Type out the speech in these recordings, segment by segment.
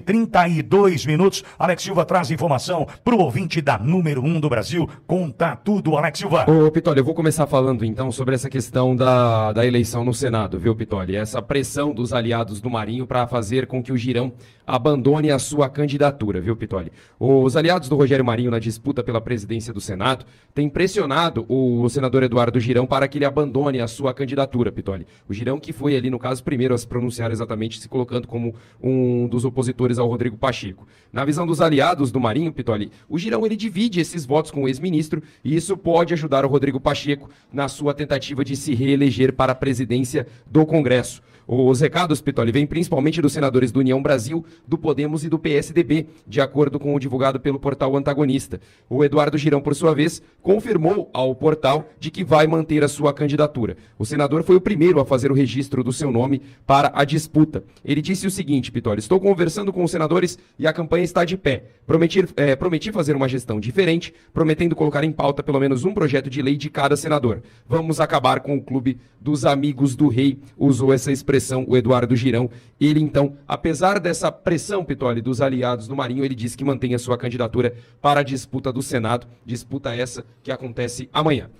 32 minutos. Alex Silva traz informação para o ouvinte da número 1 do Brasil. Conta tudo, Alex Silva. Ô, Pitoli, eu vou começar falando então sobre essa questão da eleição no Senado, viu, Pitoli? Essa pressão dos aliados do Marinho para fazer com que o Girão abandone a sua candidatura, viu, Pitoli? Os aliados do Rogério Marinho na disputa pela presidência do Senado têm pressionado o senador Eduardo Girão para que ele abandone a sua candidatura, Pitoli. O Girão que foi ali, no caso, primeiro a se pronunciar exatamente, se colocando como um dos opositores ao Rodrigo Pacheco. Na visão dos aliados do Marinho, Pitoli, o Girão ele divide esses votos com o ex-ministro e isso pode ajudar o Rodrigo Pacheco na sua tentativa de se reeleger para a presidência do Congresso. Os recados, Pitoli, vêm principalmente dos senadores do União Brasil, do Podemos e do PSDB, de acordo com o divulgado pelo portal Antagonista. O Eduardo Girão, por sua vez, confirmou ao portal de que vai manter a sua candidatura. O senador foi o primeiro a fazer o registro do seu nome para a disputa. Ele disse o seguinte, Pitoli: estou conversando com os senadores e a campanha está de pé. Prometi fazer uma gestão diferente, prometendo colocar em pauta pelo menos um projeto de lei de cada senador. Vamos acabar com o clube dos amigos do rei, usou essa expressão o Eduardo Girão. Ele, então, apesar dessa pressão, Pitoli, dos aliados do Marinho, ele disse que mantém a sua candidatura para a disputa do Senado, disputa essa que acontece amanhã.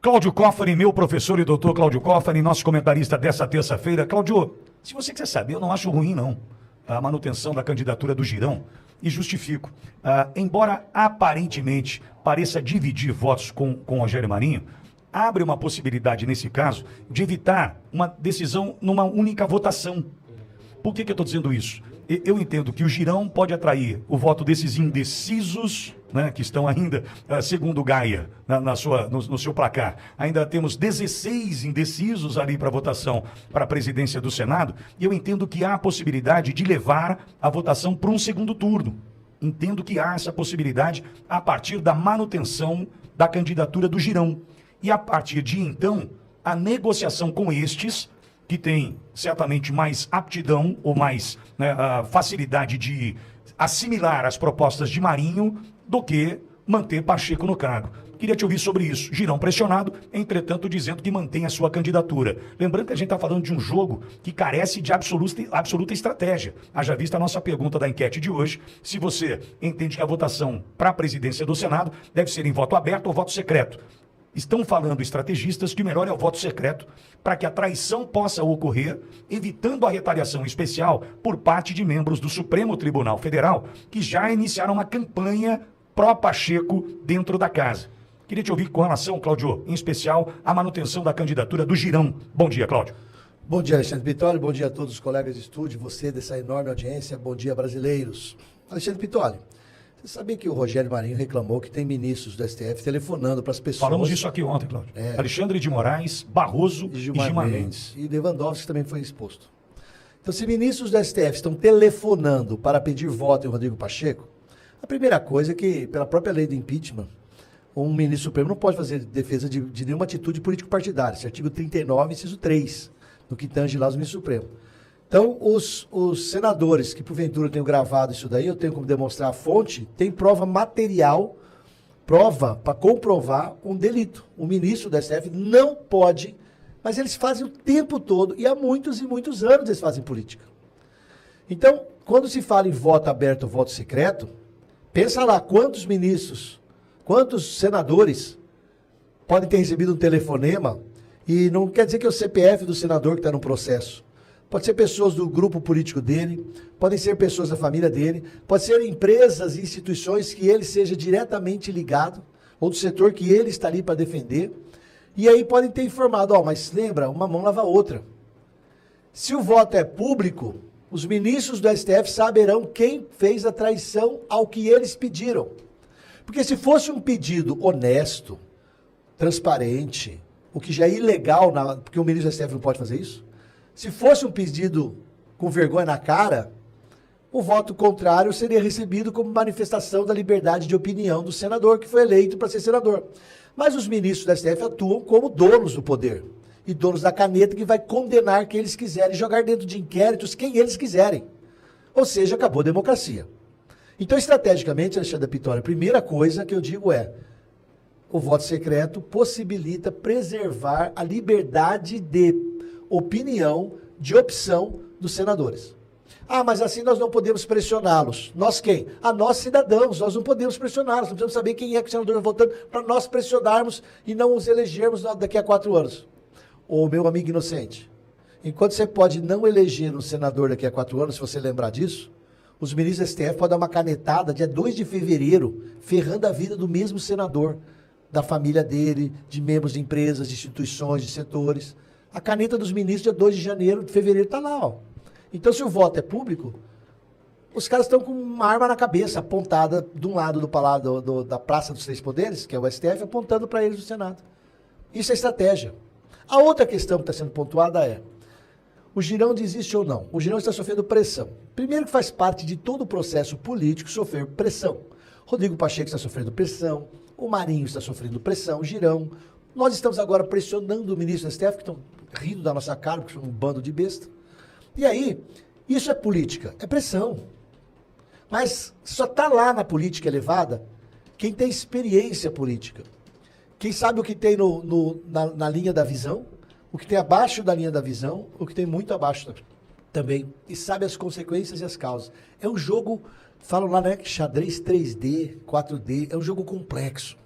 Cláudio Cofani, meu professor e doutor Cláudio Cofani, nosso comentarista dessa terça-feira. Cláudio, se você quiser saber, eu não acho ruim, não, a manutenção da candidatura do Girão, e justifico. Embora aparentemente pareça dividir votos com Rogério Marinho, abre uma possibilidade, nesse caso, de evitar uma decisão numa única votação. Por que eu estou dizendo isso? Eu entendo que o Girão pode atrair o voto desses indecisos, né, que estão ainda, segundo Gaia, no seu placar. Ainda temos 16 indecisos ali para votação para a presidência do Senado, e eu entendo que há a possibilidade de levar a votação para um segundo turno. Entendo que há essa possibilidade a partir da manutenção da candidatura do Girão. E a partir de então, a negociação com estes, que têm certamente mais aptidão ou mais facilidade de assimilar as propostas de Marinho do que manter Pacheco no cargo. Queria te ouvir sobre isso. Girão pressionado, entretanto dizendo que mantém a sua candidatura. Lembrando que a gente está falando de um jogo que carece de absoluta estratégia. Haja vista a nossa pergunta da enquete de hoje, se você entende que a votação para a presidência do Senado deve ser em voto aberto ou voto secreto. Estão falando estrategistas que o melhor é o voto secreto para que a traição possa ocorrer, evitando a retaliação especial por parte de membros do Supremo Tribunal Federal, que já iniciaram uma campanha pró-Pacheco dentro da casa. Queria te ouvir com relação, Cláudio, em especial, à manutenção da candidatura do Girão. Bom dia, Cláudio. Bom dia, Alexandre Pitoli. Bom dia a todos os colegas de estúdio, você dessa enorme audiência. Bom dia, brasileiros. Alexandre Pitoli, você sabia que o Rogério Marinho reclamou que tem ministros do STF telefonando para as pessoas... Falamos disso aqui ontem, Cláudio. Alexandre de Moraes, Barroso e Gilmar Mendes. E Lewandowski também foi exposto. Então, se ministros do STF estão telefonando para pedir voto em Rodrigo Pacheco, a primeira coisa é que, pela própria lei do impeachment, um ministro supremo não pode fazer defesa de nenhuma atitude político-partidária. Esse artigo 39, inciso 3, no que tange lá os ministros supremos. Então, os senadores que, porventura, tenham gravado isso daí, eu tenho como demonstrar a fonte, tem prova material, prova para comprovar um delito. O ministro do STF não pode, mas eles fazem o tempo todo, e há muitos e muitos anos eles fazem política. Então, quando se fala em voto aberto ou voto secreto, pensa lá quantos ministros, quantos senadores podem ter recebido um telefonema, e não quer dizer que é o CPF do senador que está no processo. Pode ser pessoas do grupo político dele, podem ser pessoas da família dele, pode ser empresas e instituições que ele seja diretamente ligado, ou do setor que ele está ali para defender. E aí podem ter informado, mas lembra, uma mão lava a outra. Se o voto é público, os ministros do STF saberão quem fez a traição ao que eles pediram. Porque se fosse um pedido honesto, transparente, o que já é ilegal, porque o ministro do STF não pode fazer isso, se fosse um pedido com vergonha na cara, o voto contrário seria recebido como manifestação da liberdade de opinião do senador que foi eleito para ser senador. Mas os ministros da STF atuam como donos do poder e donos da caneta que vai condenar quem eles quiserem, jogar dentro de inquéritos quem eles quiserem. Ou seja, acabou a democracia. Então, estrategicamente, Alexandre Pitoli, a primeira coisa que eu digo é: o voto secreto possibilita preservar a liberdade de opinião, de opção dos senadores. Ah, mas assim nós não podemos pressioná-los. Nós quem? Nós cidadãos, nós não podemos pressioná-los. Nós precisamos saber quem é que o senador está votando para nós pressionarmos e não os elegermos daqui a 4 anos. Ô, meu amigo inocente, enquanto você pode não eleger um senador daqui a 4 anos, se você lembrar disso, os ministros do STF podem dar uma canetada dia 2 de fevereiro, ferrando a vida do mesmo senador, da família dele, de membros de empresas, de instituições, de setores. A caneta dos ministros dia 2 de janeiro, de fevereiro, está lá, ó. Então, se o voto é público, os caras estão com uma arma na cabeça, apontada de um lado da Praça dos Três Poderes, que é o STF, apontando para eles do Senado. Isso é estratégia. A outra questão que está sendo pontuada é, o Girão desiste ou não? O Girão está sofrendo pressão. Primeiro que faz parte de todo o processo político sofrer pressão. Rodrigo Pacheco está sofrendo pressão, o Marinho está sofrendo pressão, o Girão. Nós estamos agora pressionando o ministro do STF, que estão rindo da nossa cara, porque são um bando de besta. E aí, isso é política, é pressão. Mas só está lá na política elevada quem tem experiência política. Quem sabe o que tem na linha da visão, o que tem abaixo da linha da visão, o que tem muito abaixo também. E sabe as consequências e as causas. É um jogo, falam lá, né, xadrez 3D, 4D, é um jogo complexo.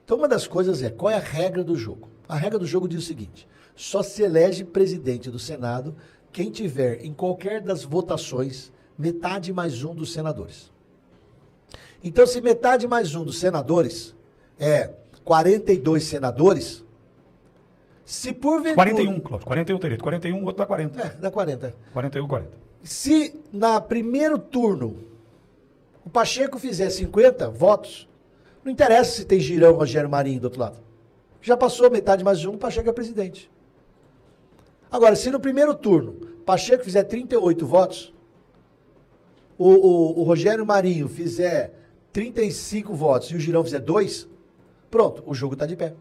Então uma das coisas é, qual é a regra do jogo? A regra do jogo diz o seguinte, só se elege presidente do Senado quem tiver em qualquer das votações metade mais um dos senadores. Então, se metade mais um dos senadores é 42 senadores, se porventura... 41, Cláudio. 41 teria. 41, o outro dá 40. Dá 40. 41, 40. Se na primeiro turno o Pacheco fizer 50 votos, não interessa se tem Girão, Rogério Marinho do outro lado. Já passou metade mais um, o Pacheco é presidente. Agora, se no primeiro turno Pacheco fizer 38 votos, o Rogério Marinho fizer 35 votos e o Girão fizer 2, pronto, o jogo está de pé.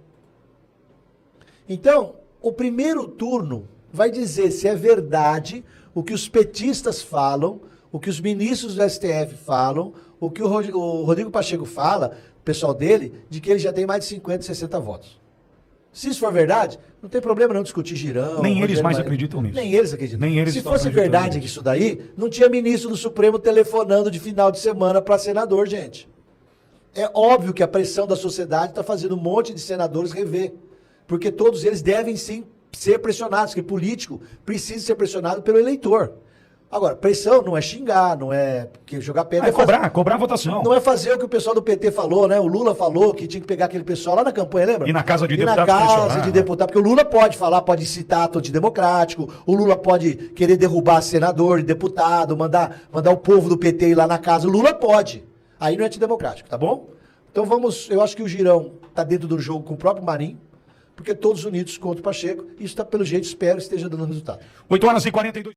Então, o primeiro turno vai dizer se é verdade o que os petistas falam, o que os ministros do STF falam, o que o Rodrigo Pacheco fala, o pessoal dele, de que ele já tem mais de 50, 60 votos. Se isso for verdade, não tem problema não discutir Girão. Nem eles mais acreditam nisso. Nem eles acreditam. Nem eles Se estão fosse acreditando verdade nisso. isso daí, não tinha ministro do Supremo telefonando de final de semana para senador, gente. É óbvio que a pressão da sociedade está fazendo um monte de senadores rever. Porque todos eles devem sim ser pressionados, porque político precisa ser pressionado pelo eleitor. Agora, pressão não é xingar, não é jogar pedra. É cobrar a votação. Não é fazer o que o pessoal do PT falou, né? O Lula falou que tinha que pegar aquele pessoal lá na campanha, lembra? E na casa de e deputado na casa pressionar. de deputado, porque o Lula pode falar, pode citar ato antidemocrático, o Lula pode querer derrubar senador e deputado, mandar o povo do PT ir lá na casa, o Lula pode. Aí não é antidemocrático, tá bom? Então eu acho que o Girão tá dentro do jogo com o próprio Marinho, porque todos unidos contra o Pacheco, isso tá, pelo jeito, espero que esteja dando resultado. 8h42.